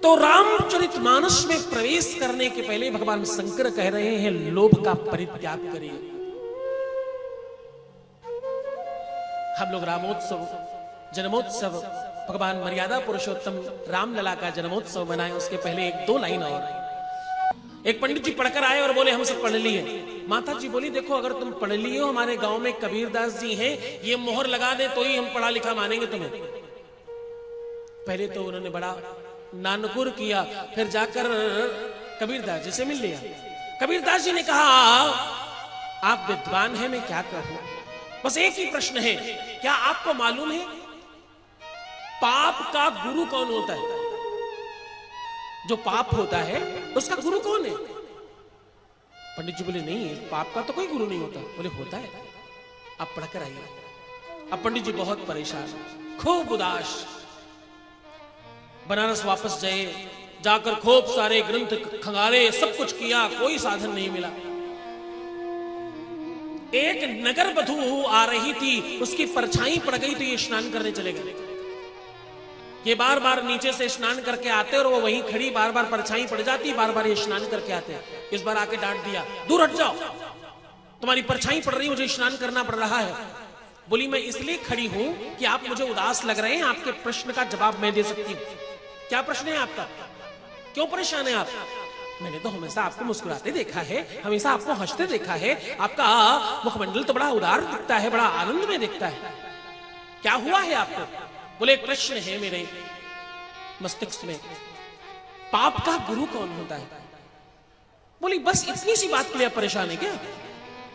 तो रामचरितमानस में प्रवेश करने के पहले भगवान शंकर कह रहे हैं लोभ का परित्याग करिए। हम लोग रामोत्सव, जन्मोत्सव, भगवान मर्यादा पुरुषोत्तम रामलला का जन्मोत्सव मनाए, उसके पहले एक दो लाइन और। एक पंडित जी पढ़कर आए और बोले हम सब पढ़ लिए। माता जी बोली देखो अगर तुम पढ़ लिए हो, हमारे गांव में कबीरदास जी हैं, ये मोहर लगा दे तो ही हम पढ़ा लिखा मानेंगे तुम्हें। पहले तो उन्होंने बड़ा नानकुर किया, फिर जाकर कबीरदास जी से मिल लिया। कबीरदास जी ने कहा आप विद्वान हैं, मैं क्या कहूं, बस एक ही प्रश्न है, क्या आपको मालूम है पाप का गुरु कौन होता है? जो पाप होता है उसका गुरु कौन है? पंडित जी बोले नहीं, पाप का तो कोई गुरु नहीं होता। बोले होता है, आप पढ़कर आइए। अब पंडित जी बहुत परेशान, खूब उदास, बनारस वापस गए, जाकर खूब सारे ग्रंथ खंगाले, सब कुछ किया, कोई साधन नहीं मिला। एक नगर वधू आ रही थी, उसकी परछाई पड़ गई तो ये स्नान करने चले गए। ये बार बार नीचे से स्नान करके आते और वो वहीं खड़ी, बार बार परछाई पड़ जाती, बार बार ये स्नान करके आते। इस बार आके डांट दिया, दूर हट जाओ, तुम्हारी परछाई पड़ रही, मुझे स्नान करना पड़ रहा है। बोली मैं इसलिए खड़ी हूं कि आप मुझे उदास लग रहे हैं, आपके प्रश्न का जवाब मैं दे सकती हूं। क्या प्रश्न है आपका, क्यों परेशान है आप? मैंने तो हमेशा आपको मुस्कुराते देखा है, हमेशा आपको हंसते देखा है, आपका मुखमंडल तो बड़ा उदार दिखता है, बड़ा आनंद में दिखता है, क्या हुआ है आपको? बोले एक प्रश्न है मेरे मस्तिष्क में, पाप का गुरु कौन होता है? बोली बस इतनी सी बात के लिए परेशान है क्या?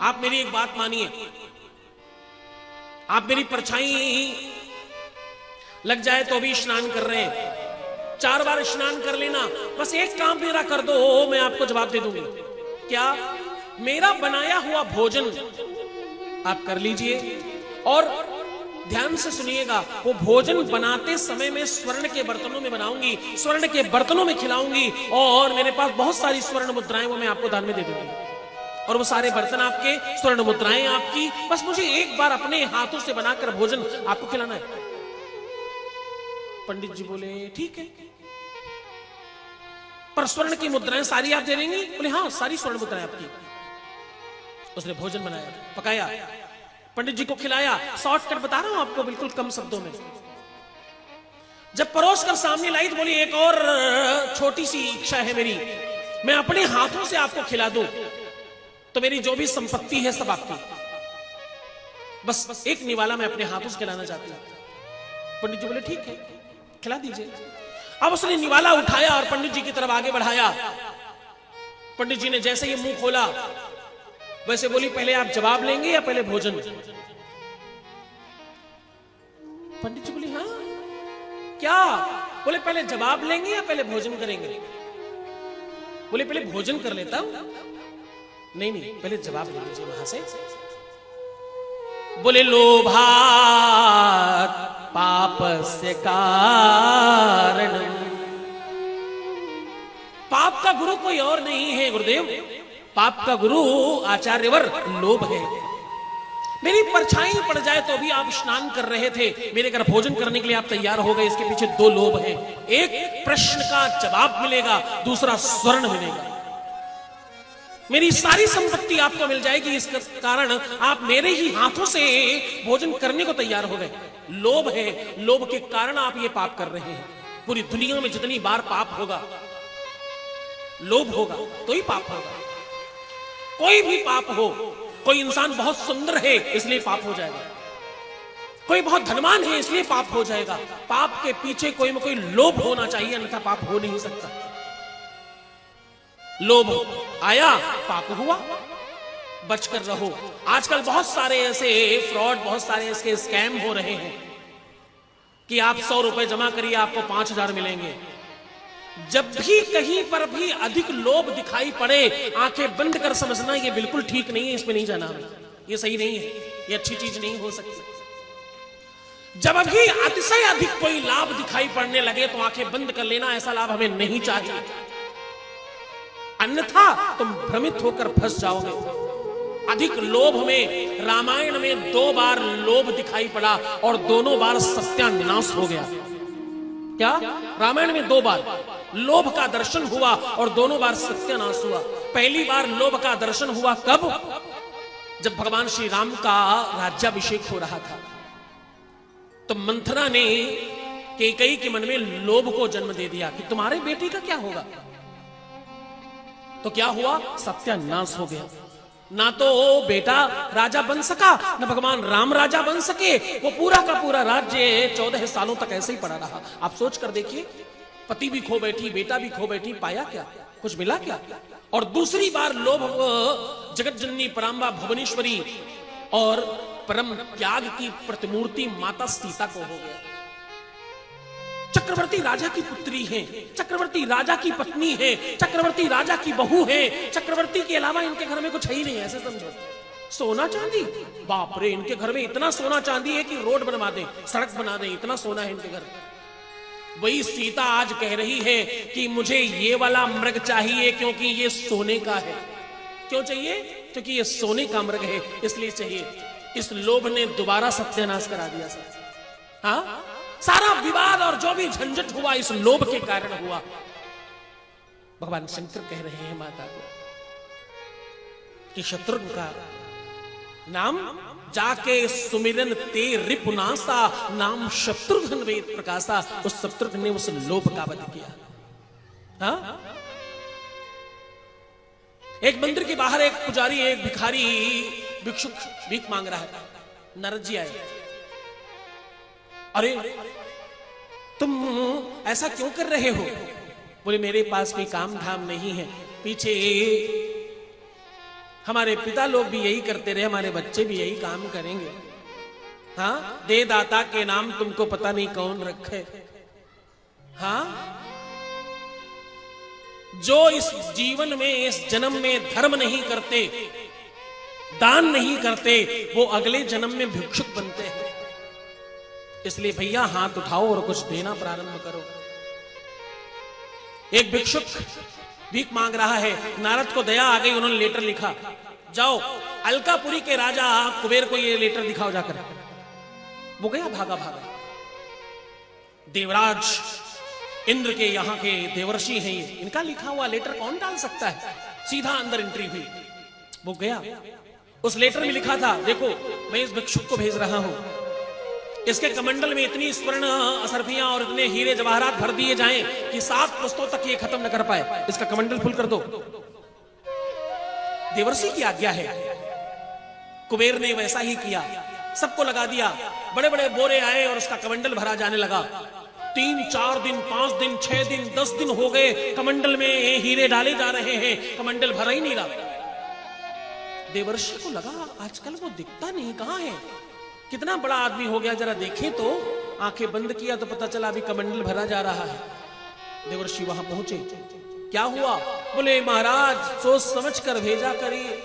आप मेरी एक बात मानिए, आप मेरी परछाई लग जाए तो भी स्नान कर रहे हैं, 4 बार स्नान कर लेना, बस एक काम मेरा कर दो, मैं आपको जवाब दे दूंगी। क्या? मेरा बनाया हुआ भोजन आप कर लीजिए और ध्यान से सुनिएगा, वो भोजन बनाते समय मैं स्वर्ण के बर्तनों में बनाऊंगी, स्वर्ण के बर्तनों में खिलाऊंगी, और मेरे पास बहुत सारी स्वर्ण मुद्राएं वो मैं आपको दान में दे दूंगी, और वो सारे बर्तन आपके, स्वर्ण मुद्राएं आपकी, बस मुझे एक बार अपने हाथों से बनाकर भोजन आपको खिलाना है। पंडित जी बोले ठीक है, पर स्वर्ण की मुद्राएं सारी आप दे देंगी? बोले हाँ, सारी स्वर्ण मुद्राएं आपकी। उसने भोजन बनाया, पकाया, पंडित जी को खिलाया। शॉर्टकट बता रहा हूं आपको, बिल्कुल कम शब्दों में। जब परोस कर सामने लाई तो बोली एक और छोटी सी इच्छा है मेरी, मैं अपने हाथों से आपको खिला दूं तो मेरी जो भी संपत्ति है सब आपकी, बस एक निवाला मैं अपने हाथों से खिलाना चाहती हूं। पंडित जी बोले ठीक है, खिला दीजिए। अब उसने निवाला उठाया और पंडित जी की तरफ आगे बढ़ाया। पंडित जी ने जैसे ही मुंह खोला वैसे बोली पहले आप जवाब लेंगे या पहले भोजन? पंडित जी बोली हाँ क्या? बोले पहले जवाब लेंगे या पहले भोजन करेंगे? बोले पहले भोजन कर लेता हूं। नहीं नहीं, पहले जवाब ले लीजिए वहां से। बोले लोभात पापस्य कारणम, पाप का गुरु कोई और नहीं है गुरुदेव, पाप का गुरु आचार्यवर लोभ है। मेरी परछाई पड़ जाए तो भी आप स्नान कर रहे थे, मेरे घर भोजन करने के लिए आप तैयार हो गए, इसके पीछे 2 लोभ है। एक प्रश्न का जवाब मिलेगा, दूसरा स्वर्ण मिलेगा। मेरी सारी संपत्ति आपको मिल जाएगी, इस कारण आप मेरे ही हाथों से भोजन करने को तैयार हो गए। लोभ है, लोभ के कारण आप ये पाप कर रहे हैं। पूरी दुनिया में जितनी बार पाप होगा, लोभ होगा तो ही पाप होगा। कोई भी पाप हो, कोई इंसान बहुत सुंदर है इसलिए पाप हो जाएगा, कोई बहुत धनवान है इसलिए पाप हो जाएगा। पाप के पीछे कोई में कोई लोभ होना चाहिए, अन्यथा पाप हो नहीं सकता। लोभ आया, पाप हुआ, बचकर रहो। आजकल बहुत सारे ऐसे फ्रॉड, बहुत सारे ऐसे स्कैम हो रहे हैं कि आप 100 रुपए जमा करिए आपको 5000 मिलेंगे। जब भी कहीं पर भी अधिक लोभ दिखाई पड़े, आंखें बंद कर समझना ये बिल्कुल ठीक नहीं है, इसमें नहीं जाना, ये सही नहीं है, ये अच्छी चीज नहीं हो सकती। जब भी अतिशय अधिक कोई लाभ दिखाई पड़ने लगे तो आंखें बंद कर लेना, ऐसा लाभ हमें नहीं चाहिए, अन्यथा तुम भ्रमित होकर फंस जाओगे। अधिक लोभ में रामायण में 2 बार लोभ दिखाई पड़ा और दोनों बार सत्यानाश हो गया। क्या? रामायण में 2 बार, लोभ का दर्शन हुआ और दोनों बार सत्यानाश हुआ। पहली बार लोभ का दर्शन हुआ कब? जब भगवान श्री राम का राज्याभिषेक हो रहा था, तो मंथरा ने कैकेयी के मन में लोभ को जन्म दे दिया कि तुम्हारे बेटे का क्या होगा। तो क्या हुआ? सत्यानाश हो गया। ना तो बेटा राजा बन सका, ना भगवान राम राजा बन सके। वो पूरा का पूरा राज्य 14 सालों तक ऐसे ही पड़ा रहा। आप सोच कर देखिए, पति भी खो बैठी, बेटा भी खो बैठी, पाया क्या? कुछ मिला क्या? और दूसरी बार लोभ जगत जननी परांबा भुवनेश्वरी और परम त्याग की प्रतिमूर्ति माता सीता को हो गया। चक्रवर्ती राजा की पुत्री है, चक्रवर्ती राजा की पत्नी है, चक्रवर्ती राजा की बहू है, चक्रवर्ती के अलावा इनके घर में कुछ है ही नहीं, ऐसे समझो। सोना चांदी, बाप रे, इनके घर में इतना सोना चांदी है कि रोड बनवा दें, सड़क बना दें, इतना सोना है इनके घर। वही सीता आज कह रही है कि मुझे ये वाला मृग चाहिए क्योंकि ये सोने का है। क्यों चाहिए? क्योंकि ये सोने का मृग है, इसलिए चाहिए। इस लोभ ने दोबारा सत्यानाश करा दिया सब। हाँ, सारा विवाद और जो भी झंझट हुआ इस लोभ के कारण हुआ। भगवान शंकर कह रहे हैं माता को कि शत्रुघ्न का नाम जाके सुमिरन ते रिपुनासा, नाम शत्रुघ्न वेद प्रकाशा। उस शत्रुघ्न ने उस लोभ का वध किया। हाँ? एक मंदिर के बाहर एक पुजारी, एक भिखारी भिक्षुक भीख मांग रहा है। नारद जी आए, अरे तुम ऐसा क्यों कर रहे हो? बोले मेरे पास कोई काम धाम नहीं है, पीछे हमारे पिता लोग भी यही करते रहे, हमारे बच्चे भी यही काम करेंगे। हाँ, दे दाता के नाम तुमको पता नहीं कौन रखे। हाँ, जो इस जीवन में, इस जन्म में धर्म नहीं करते, दान नहीं करते, वो अगले जन्म में भिक्षुक बनते हैं। इसलिए भैया हाथ उठाओ और कुछ देना प्रारंभ करो। एक भिक्षुक भीख मांग रहा है, नारद को दया आ गई, उन्होंने लेटर लिखा, जाओ अलकापुरी के राजा कुबेर को ये लेटर दिखाओ जाकर। वो गया भागा भागा। देवराज इंद्र के यहाँ के देवर्षि हैं ये, इनका लिखा हुआ लेटर कौन डाल सकता है? सीधा अंदर एंट्री हुई। वो गया, उस लेटर में लिखा था, देखो मैं इस भिक्षुक को भेज रहा हूं, इसके कमंडल में इतनी स्वर्ण असरफियां और इतने हीरे जवाहरात भर दिए जाएं कि 7 पुस्तों तक ये खत्म न कर पाए। इसका कमंडल फुल कर दो। देवर्षि की आज्ञा है। कुबेर ने वैसा ही किया, सबको लगा दिया। बड़े बड़े बोरे आए और उसका कमंडल भरा जाने लगा। 3, 4 दिन, 5 दिन, 6 दिन, 10 दिन हो गए, कमंडल में हीरे डाले जा रहे हैं, कमंडल भरा ही नहीं रहा। देवर्षि को लगा आजकल वो दिखता नहीं, कहां है? कितना बड़ा आदमी हो गया, जरा देखें तो। आंखें बंद किया तो पता चला अभी कमंडल भरा जा रहा है। देवर्षि वहां पहुंचे, क्या हुआ? बोले महाराज सोच समझ कर भेजा करिए,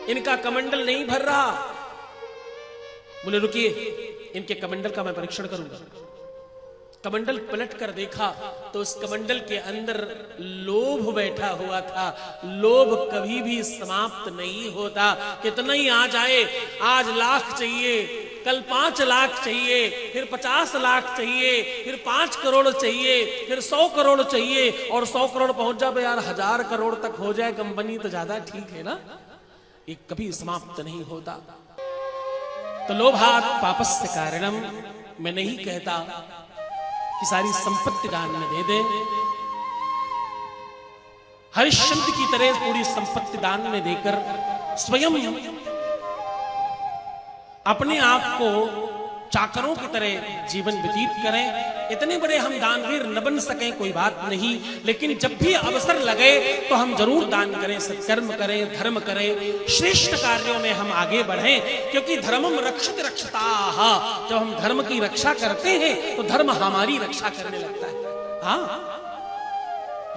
इनका कमंडल नहीं भर रहा। बोले रुकिए, इनके कमंडल का मैं परीक्षण करूंगा। कमंडल पलट कर देखा तो उस कमंडल के अंदर लोभ बैठा हुआ था। लोभ कभी भी समाप्त नहीं होता। कितना ही आ जाए, आज लाख चाहिए, कल 5 लाख चाहिए, फिर 50 लाख चाहिए, फिर 5 करोड़ चाहिए, फिर 100 करोड़ चाहिए, और 100 करोड़ पहुंच जाए यार 1000 करोड़ तक हो जाए कंपनी तो ज्यादा ठीक है ना। ये कभी समाप्त नहीं होता। तो लोभात् पापस्य कारणम, मैं नहीं कहता कि सारी संपत्ति दान में दे दे, हरिश्चंद्र की तरह पूरी संपत्ति दान में देकर स्वयं अपने आप को चाकरों की तरह जीवन व्यतीत करें। इतने बड़े हम दानवीर न बन सकें कोई बात नहीं, लेकिन जब भी अवसर लगे तो हम जरूर दान करें, सत्कर्म करें, धर्म करें, श्रेष्ठ कार्यों में हम आगे बढ़ें। क्योंकि धर्मम रक्षित रक्षताः, जब हम धर्म की रक्षा करते हैं तो धर्म हमारी रक्षा करने लगता है। हाँ,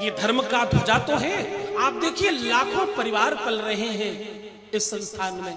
ये धर्म का ध्वजा तो है। आप देखिए लाखों परिवार पल रहे हैं इस संस्थान में।